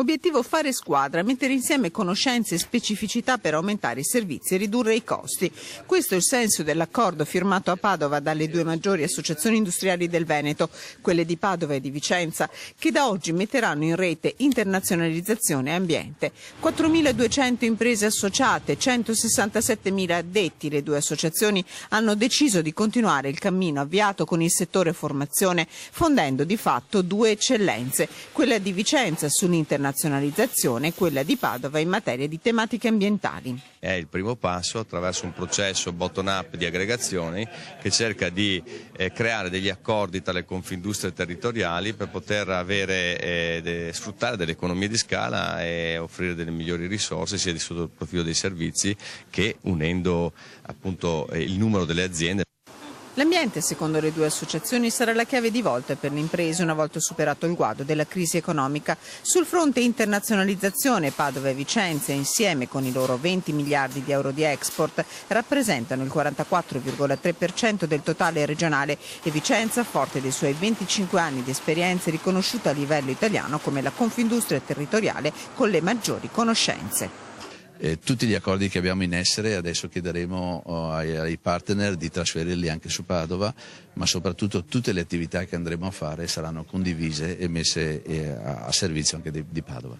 Obiettivo fare squadra, mettere insieme conoscenze e specificità per aumentare i servizi e ridurre i costi. Questo è il senso dell'accordo firmato a Padova dalle due maggiori associazioni industriali del Veneto, quelle di Padova e di Vicenza, che da oggi metteranno in rete internazionalizzazione e ambiente. 4.200 imprese associate, 167.000 addetti. Le due associazioni hanno deciso di continuare il cammino avviato con il settore formazione, fondendo di fatto due eccellenze, quella di Vicenza sull'internazionalizzazione e quella di Padova in materia di tematiche ambientali. È il primo passo attraverso un processo bottom-up di aggregazioni che cerca di creare degli accordi tra le confindustrie territoriali per poter sfruttare delle economie di scala e offrire delle migliori risorse sia sotto il profilo dei servizi che unendo appunto il numero delle aziende. L'ambiente, secondo le due associazioni, sarà la chiave di volta per le imprese una volta superato il guado della crisi economica. Sul fronte internazionalizzazione, Padova e Vicenza, insieme con i loro 20 miliardi di euro di export, rappresentano il 44,3% del totale regionale e Vicenza, forte dei suoi 25 anni di esperienza, è riconosciuta a livello italiano come la confindustria territoriale con le maggiori conoscenze. Tutti gli accordi che abbiamo in essere adesso chiederemo ai partner di trasferirli anche su Padova, ma soprattutto tutte le attività che andremo a fare saranno condivise e messe a servizio anche di Padova.